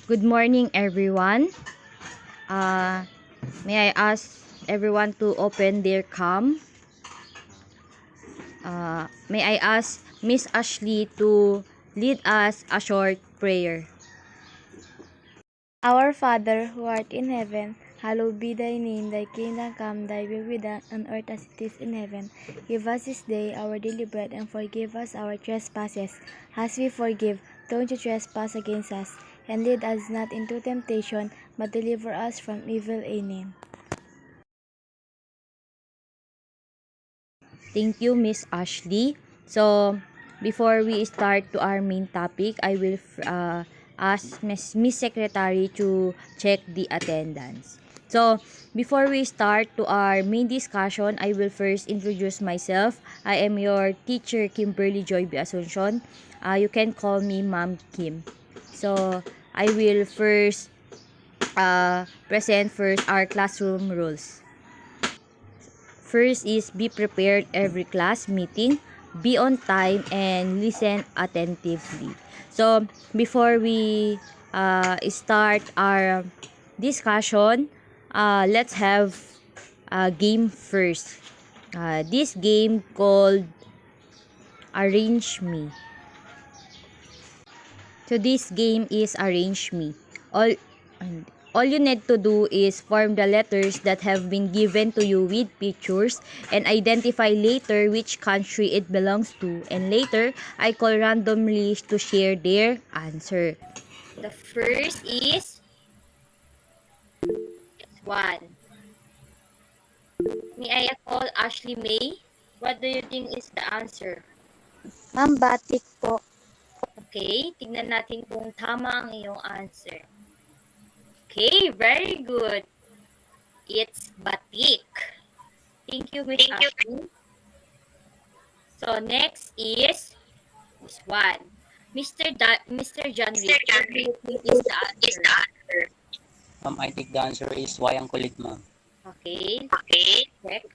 Good morning, everyone. May I ask everyone to open their cam? May I ask Miss Ashley to lead us a short prayer? Our Father, who art in heaven, hallowed be thy name. Thy kingdom come, thy will be done on earth as it is in heaven. Give us this day our daily bread, and forgive us our trespasses, as we forgive those who trespass against us. And lead us not into temptation, but deliver us from evil. Amen. Thank you, Miss Ashley. So, before we start to our main topic, I will ask Miss Secretary to check the attendance. So, before we start to our main discussion, I will first introduce myself. I am your teacher, Kimberly Joy B. Asuncion. You can call me Ma'am Kim. So, I will first present first our classroom rules. First is be prepared every class meeting, be on time, and listen attentively. So, before we start our discussion, let's have a game first. This game called Arrange Me. So this game is Arrange Me. All all you need to do is form the letters that have been given to you with pictures and identify later which country it belongs to, and later I call randomly to share their answer. The first is one. May I call Ashley May? What do you think is the answer? Ma'am, batik po. Okay, tignan natin kung tama ang iyong answer. Okay, very good. It's batik. Thank you, Miss Ashley. So next is this one. Mr. John Rick, what do you think is the answer? I think the answer is wayang kulit, ma'am. Okay. Check.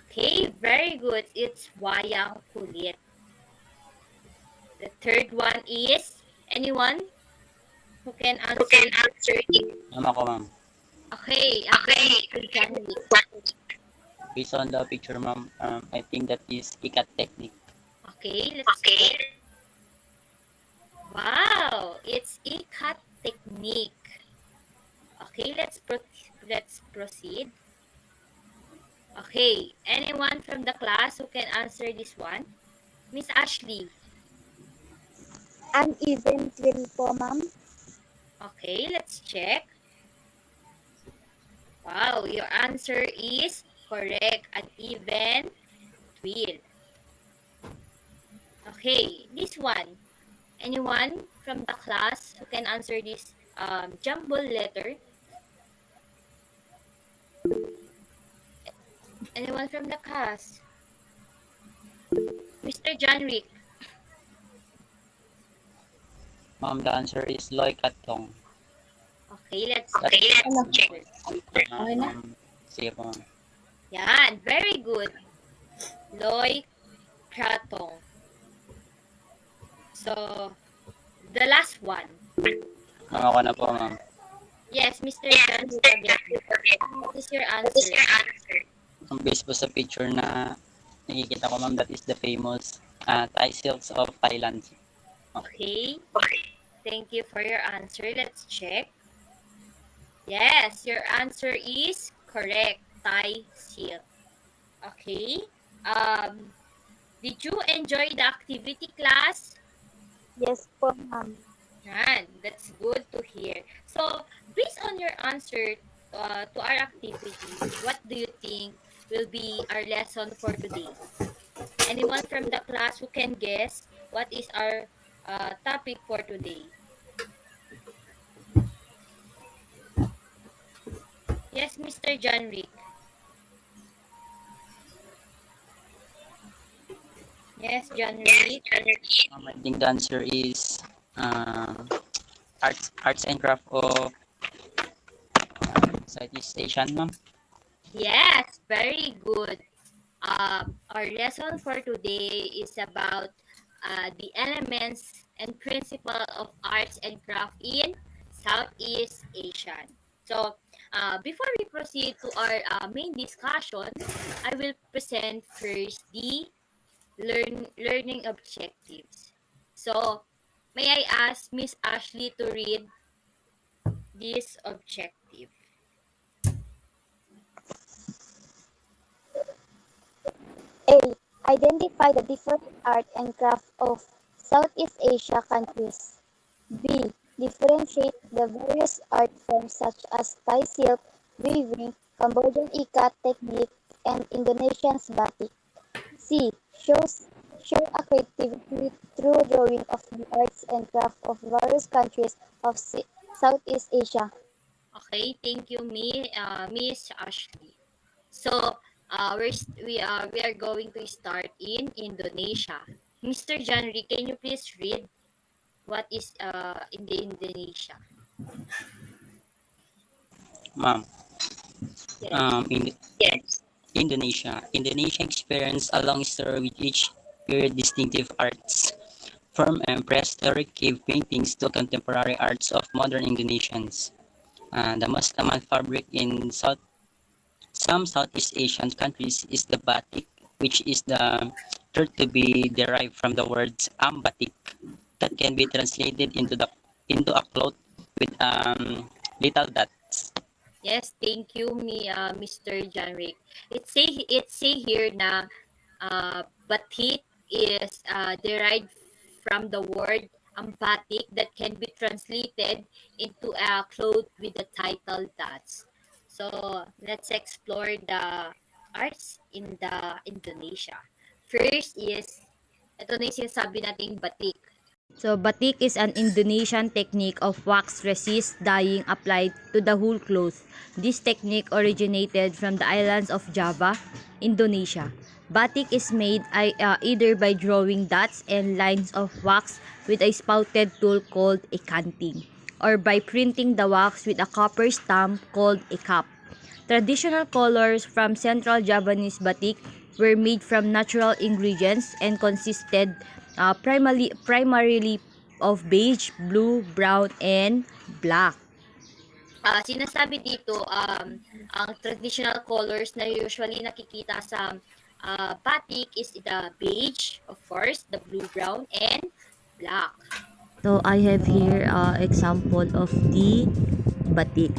Okay, very good. It's wayang kulit. The third one is anyone who can answer it? Ma'am, ako, ma'am. Okay, Mr. John Rick. Based on the picture, ma'am, I think that is ikat technique. Okay, let's go. Wow, it's ikat technique. Okay, let's proceed. Okay, anyone from the class who can answer this one? Miss Ashley. Uneven twin po, ma'am. Okay, let's check. Wow, your answer is correct. An even twill. Okay, this one. Anyone from the class who can answer this jumble letter? Anyone from the class? Mr. John Rick. Ma'am, the answer is loy katong. Okay, let's check. Sige po, ma'am. Yan, very good. Loy Kratong. So, the last one. Ma'am, ako na po, ma'am. Yes, Mr. John Rick. What is your answer? Ang base po sa picture na nakikita ko, ma'am, that is the famous Thai silks of Thailand. Okay. Thank you for your answer. Let's check. Yes, your answer is correct. Thai silk. Okay. Did you enjoy the activity class? Yes po, ma'am. Yan, that's good to hear. So, based on your answer to our activity, what do you think will be our lesson for today? Anyone from the class who can guess what is our topic for today? Yes, Mr. John Rick. Yes, John Rick. I think the answer is arts and craft o Southeast Asian, ma'am. Yes, very good. Our lesson for today is about the elements and principle of arts and craft in Southeast Asia. So, before we proceed to our main discussion, I will present first the learning objectives. So, may I ask Miss Ashley to read this objective? A. Identify the different art and craft of Southeast Asia countries. B. Differentiate the various art forms such as Thai silk, weaving, Cambodian ikat technique, and Indonesian's batik. C. Show a creativity through drawing of the arts and craft of various countries of Southeast Asia. Okay, thank you, Miss Ashley. So, we are going to start in Indonesia. Mr. Janri, can you please read what is in the Indonesia? Ma'am, Yes. in Yes. Indonesia experienced a long story with each period distinctive arts, from prehistoric cave paintings to contemporary arts of modern Indonesians. The most common fabric in some Southeast Asian countries is the batik, which is the third to be derived from the words ambatik, that can be translated into a cloth with little dots. Yes, thank you, Mr. Janrik. It say here na batik is derived from the word ambatik that can be translated into a cloth with the title dots. So let's explore the arts in the Indonesia. First is, ito na yung sinasabi nating batik. So, batik is an Indonesian technique of wax resist dyeing applied to the whole cloth. This technique originated from the islands of Java, Indonesia. Batik is made either by drawing dots and lines of wax with a spouted tool called a canting, or by printing the wax with a copper stamp called a cap. Traditional colors from Central Javanese batik were made from natural ingredients and consisted primarily of beige, blue, brown, and black. Sinasabi dito, ang traditional colors na usually nakikita sa batik is the beige, of course, the blue, brown, and black. So I have here example of the batik.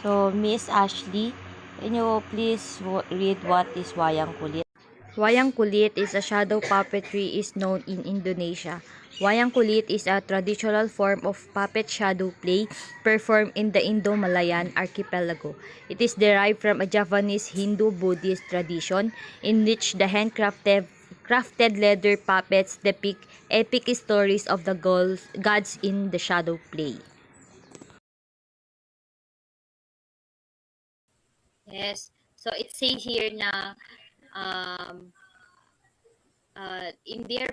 So, Miss Ashley, can you please read what is Wayang Kulit? Wayang Kulit is a shadow puppetry is known in Indonesia. Wayang Kulit is a traditional form of puppet shadow play performed in the Indo-Malayan archipelago. It is derived from a Javanese Hindu-Buddhist tradition in which the crafted leather puppets depict epic stories of the gods in the shadow play. Yes. So it says here na um, in their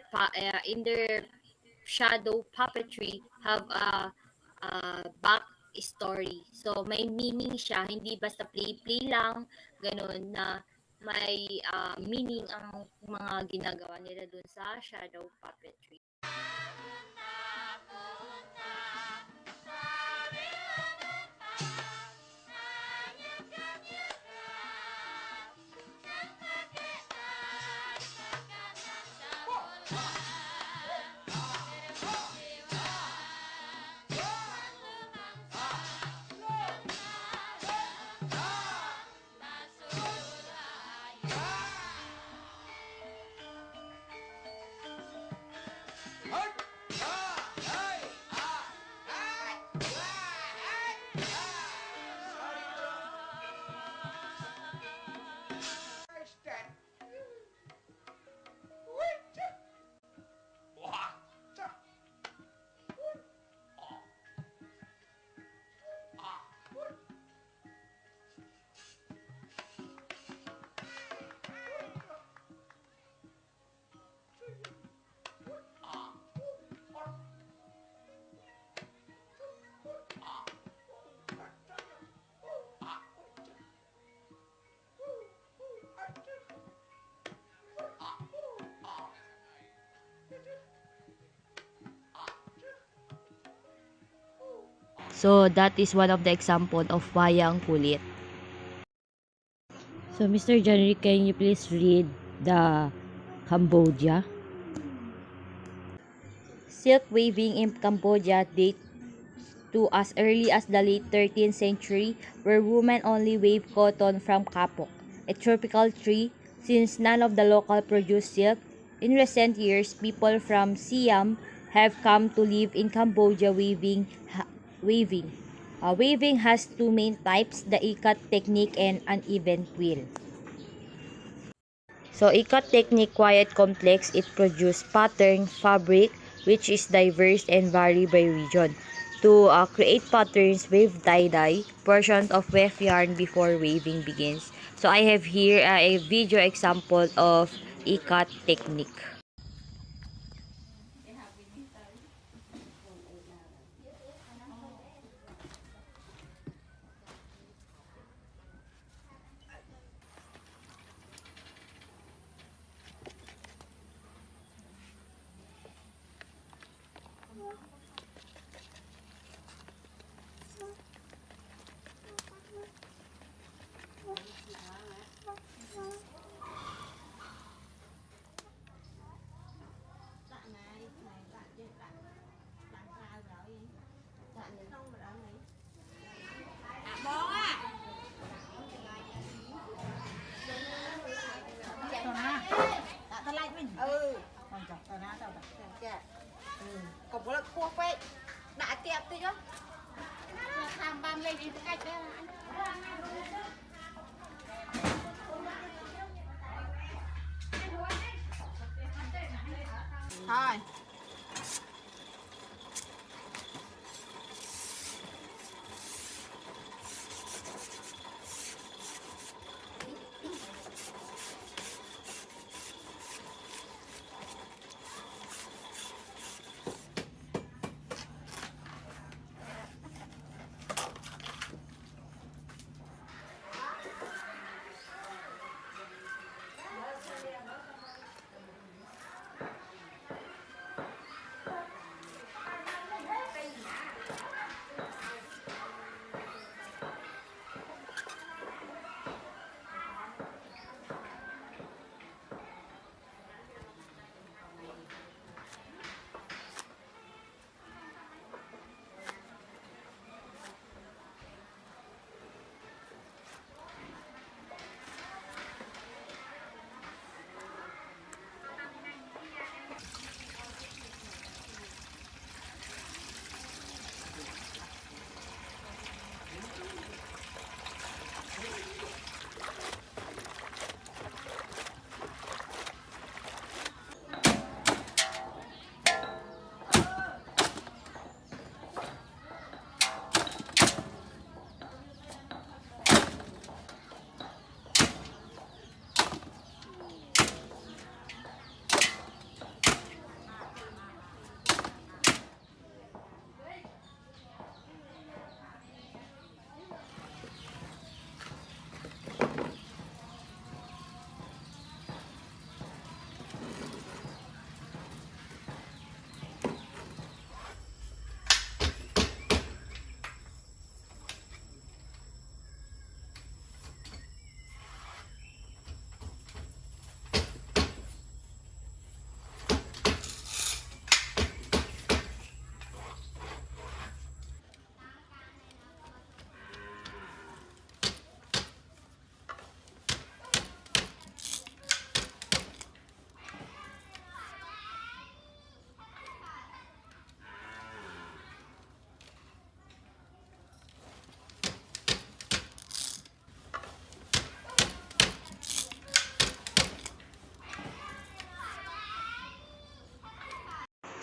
shadow puppetry have a back story. So may meaning siya, hindi basta play lang, ganun na may meaning ang mga ginagawa nila dun sa shadow puppetry. So that is one of the example of wayang kulit. So Mr. January, can you please read the Cambodia? Silk weaving in Cambodia dates to as early as the late 13th century, where women only wave cotton from kapok, a tropical tree, since none of the local produced silk. In recent years, people from Siam have come to live in Cambodia weaving. Weaving has two main types, the ikat technique and uneven quill. So, ikat technique quite complex. It produces pattern fabric which is diverse and vary by region. To create patterns, wave tie-dye portions of weft yarn before weaving begins. So, I have here a video example of ikat technique. Cục là cua quay đã tiệp tí chứ làm ban lên đi cách đấy thôi.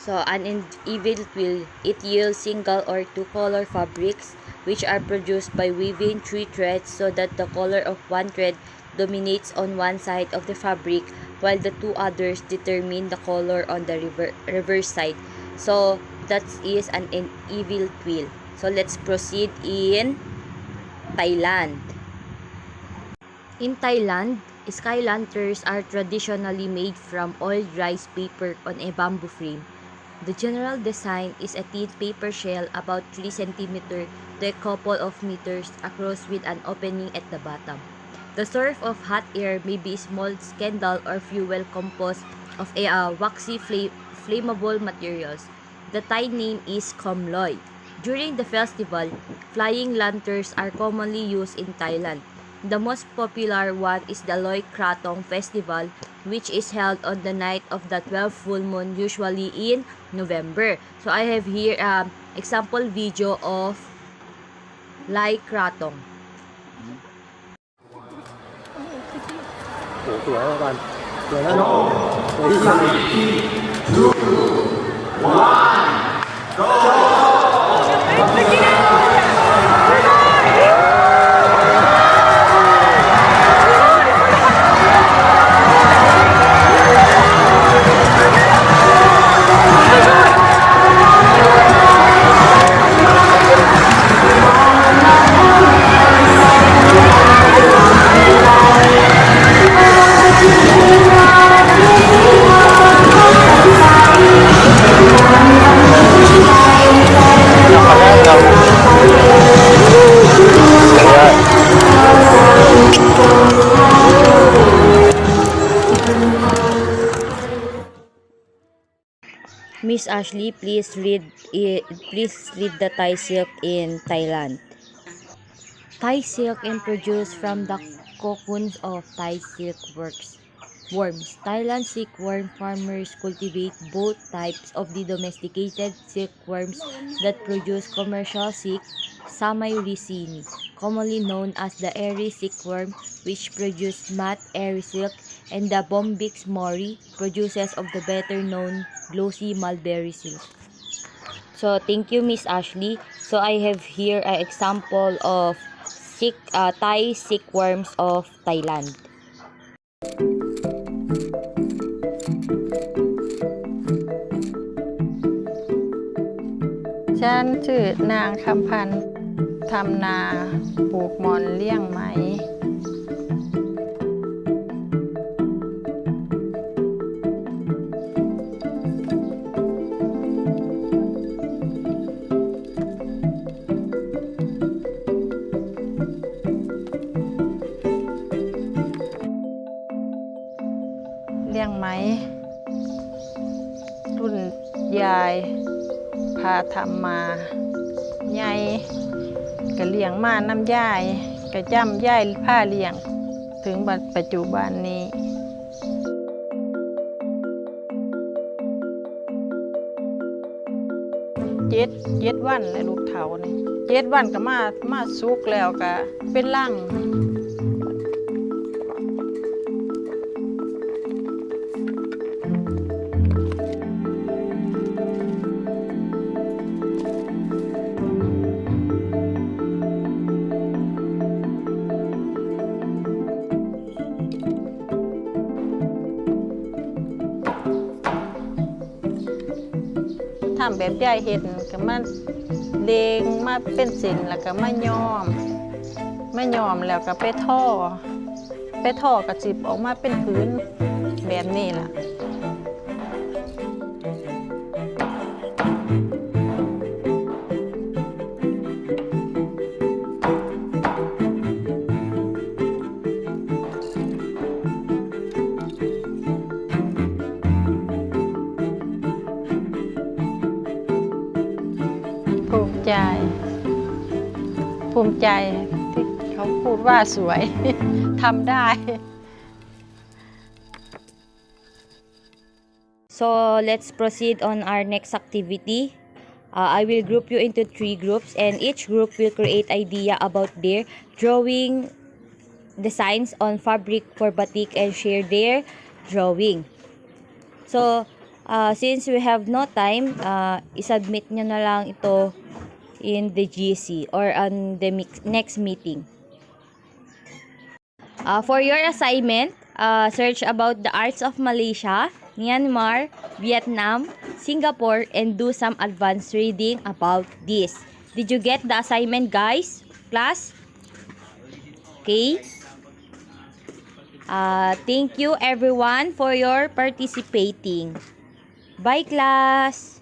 So, an uneven quill, it yields single or two color fabrics which are produced by weaving three threads so that the color of one thread dominates on one side of the fabric while the two others determine the color on the reverse side. So, that is an uneven quill. So, let's proceed in Thailand. In Thailand, sky lanterns are traditionally made from oiled rice paper on a bamboo frame. The general design is a thin paper shell about 3 cm to a couple of meters across with an opening at the bottom. The source of hot air may be small candle or fuel composed of a waxy flammable materials. The Thai name is Khom Loi. During the festival, flying lanterns are commonly used in Thailand. The most popular one is the Loi Krathong Festival, which is held on the night of the 12th full moon, usually in November. So I have here example video of Loi Krathong. โอ้โหสวยมากกันสวยแล้วเนาะสวยที่สุด Miss Ashley, please read the Thai silk in Thailand. Thai silk is produced from the cocoons of Thai silkworms. Thailand silkworm farmers cultivate both types of the domesticated silkworms that produce commercial silk, Samay ricini, commonly known as the airy silkworm, which produce matte airy silk, and the Bombyx mori, producers of the better known glossy mulberry silk. So thank you, Miss Ashley. So I have here an example of Thai silkworms of Thailand. ฉันชื่อนางคำพันธ์ทำนาปลูกหม่อนเลี้ยงไหมเลี้ยงไหมรุ่นยายพาทำมาใหญ่ก็เลี้ยงมาน้ำยายก็จำยายผ้าเลี้ยงถึงปัจจุบันนี้เจ็ดวันเลยลูกเถานี่7 วันก็มาสุกแล้วก็เป็นร่างทำแบบยายเห็ดก็มาเลงมาเป็นสินแล้วก็มาย้อมแล้วก็ไปท่อกระจิบออกมาเป็นพื้นแบบนี้ล่ะภูมิใจที่เขาพูดว่าสวยทำได้ So let's proceed on our next activity. I will group you into 3 groups, and each group will create idea about their drawing designs on fabric for batik and share their drawing. So since we have no time, isubmit nyo na lang ito in the GC or on the next meeting. For your assignment, search about the arts of Malaysia, Myanmar, Vietnam, Singapore, and do some advanced reading about this. Did you get the assignment, guys? Class? Okay. Thank you everyone for your participating. Bye, class.